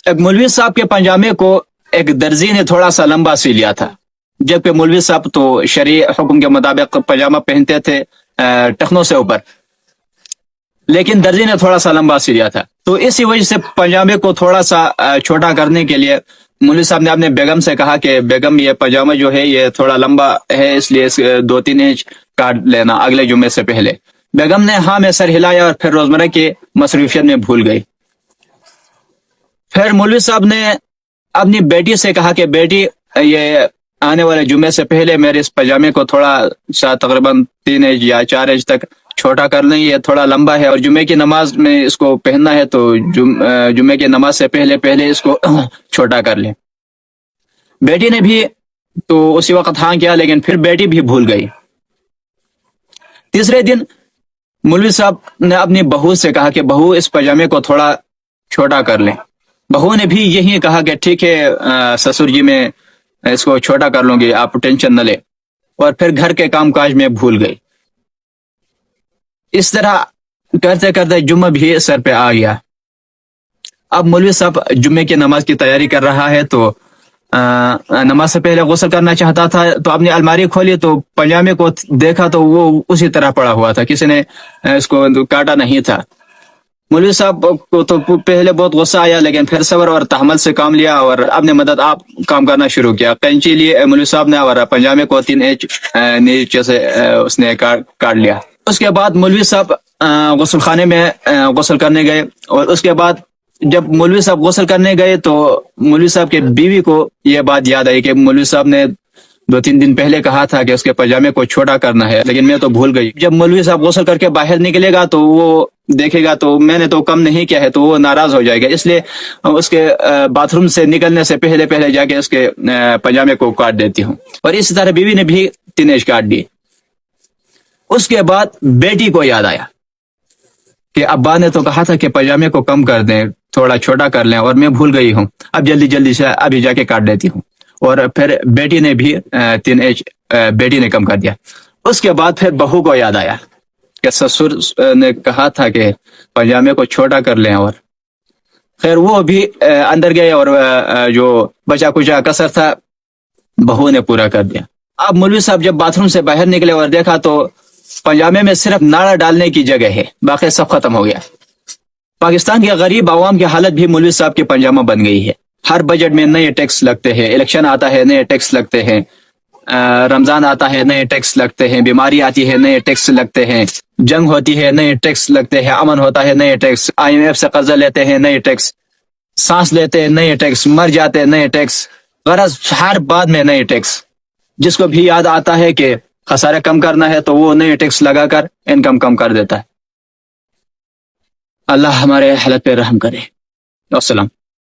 ایک مولوی صاحب کے پنجامے کو ایک درزی نے تھوڑا سا لمبا سی لیا تھا، جبکہ مولوی صاحب تو شرعی حکم کے مطابق پاجامہ پہنتے تھے ٹخنوں سے اوپر، لیکن درزی نے تھوڑا سا لمبا سی لیا تھا، تو اسی وجہ سے پاجامے کو تھوڑا سا چھوٹا کرنے کے لیے مولوی صاحب نے اپنے بیگم سے کہا کہ بیگم یہ پاجامہ جو ہے یہ تھوڑا لمبا ہے، اس لیے 2-3 انچ کاٹ لینا اگلے جمعے سے پہلے۔ بیگم نے ہاں میں سر ہلایا اور پھر روزمرہ کی مصروفیت میں بھول گئی۔ پھر مولوی صاحب نے اپنی بیٹی سے کہا کہ بیٹی یہ آنے والے جمعے سے پہلے میرے اس پاجامے کو تھوڑا سا تقریباً 3 انچ یا 4 انچ تک چھوٹا کر لیں، یہ تھوڑا لمبا ہے اور جمعے کی نماز میں اس کو پہننا ہے، تو جمعے کی نماز سے پہلے اس کو چھوٹا کر لیں۔ بیٹی نے بھی تو اسی وقت ہاں کیا، لیکن پھر بیٹی بھی بھول گئی۔ تیسرے دن مولوی صاحب نے اپنی بہو سے کہا کہ بہو اس پاجامے کو تھوڑا چھوٹا کر لیں۔ بہو نے بھی یہی کہا کہ ٹھیک ہے سسر جی میں اس کو چھوٹا کر لوں گی، آپ ٹینشن نہ لیں، اور پھر گھر کے کام کاج میں بھول گئی۔ اس طرح کرتے کرتے جمعہ بھی سر پہ آ گیا۔ اب مولوی صاحب جمعے کی نماز کی تیاری کر رہا ہے، تو نماز سے پہلے غسل کرنا چاہتا تھا، تو اپنی الماری کھولی تو پاجامے کو دیکھا تو وہ اسی طرح پڑا ہوا تھا، کسی نے اس کو کاٹا نہیں تھا۔ مولوی صاحب کو تو پہلے بہت غصہ آیا، لیکن پھر صبر اور تحمل سے کام لیا اور اپنے مدد آپ کام کرنا شروع کیا۔ قینچی لیے مولوی صاحب نے اور پاجامے کو 3 انچ نیچے سے اس نے کاٹ لیا۔ اس کے بعد مولوی صاحب غسل خانے میں غسل کرنے گئے، اور اس کے بعد جب مولوی صاحب غسل کرنے گئے تو مولوی صاحب کے بیوی کو یہ بات یاد آئی کہ مولوی صاحب نے 2-3 دن پہلے کہا تھا کہ اس کے پاجامے کو چھوٹا کرنا ہے، لیکن میں تو بھول گئی۔ جب مولوی صاحب غسل کر کے باہر نکلے گا تو وہ دیکھے گا تو میں نے تو کم نہیں کیا ہے، تو وہ ناراض ہو جائے گا، اس لیے اس کے باتھ روم سے نکلنے سے پہلے جا کے اس کے پاجامے کو کاٹ دیتی ہوں۔ اور اسی طرح بیوی نے بھی 3 انچ کاٹ دی۔ اس کے بعد بیٹی کو یاد آیا کہ ابا نے تو کہا تھا کہ پاجامے کو کم کر دیں، تھوڑا چھوٹا کر لیں، اور میں بھول گئی ہوں، اب جلدی سے ابھی جا کے کاٹ دیتی ہوں۔ اور پھر بیٹی نے بھی 3 انچ بیٹی نے کم کر دیا۔ اس کے بعد پھر بہو کو یاد آیا کہ سسر نے کہا تھا کہ پاجامے کو چھوٹا کر لیں، اور خیر وہ بھی اندر گئے اور جو بچا کچا کسر تھا بہو نے پورا کر دیا۔ اب مولوی صاحب جب باتھ روم سے باہر نکلے اور دیکھا تو پاجامے میں صرف ناڑا ڈالنے کی جگہ ہے، باقی سب ختم ہو گیا۔ پاکستان کے غریب عوام کی حالت بھی مولوی صاحب کے پاجامہ بن گئی ہے۔ ہر بجٹ میں نئے ٹیکس لگتے ہیں، الیکشن آتا ہے نئے ٹیکس لگتے ہیں، رمضان آتا ہے نئے ٹیکس لگتے ہیں، بیماری آتی ہے نئے ٹیکس لگتے ہیں، جنگ ہوتی ہے نئے ٹیکس لگتے ہیں، امن ہوتا ہے نئے ٹیکس، IMF سے قرضہ لیتے ہیں نئے ٹیکس، سانس لیتے ہیں نئے ٹیکس، مر جاتے ہیں نئے ٹیکس، غرض ہر بات میں نئے ٹیکس۔ جس کو بھی یاد آتا ہے کہ خسارہ کم کرنا ہے تو وہ نئے ٹیکس لگا کر انکم کم کر دیتا ہے۔ اللہ ہمارے حالت پہ رحم کرے۔ السلام۔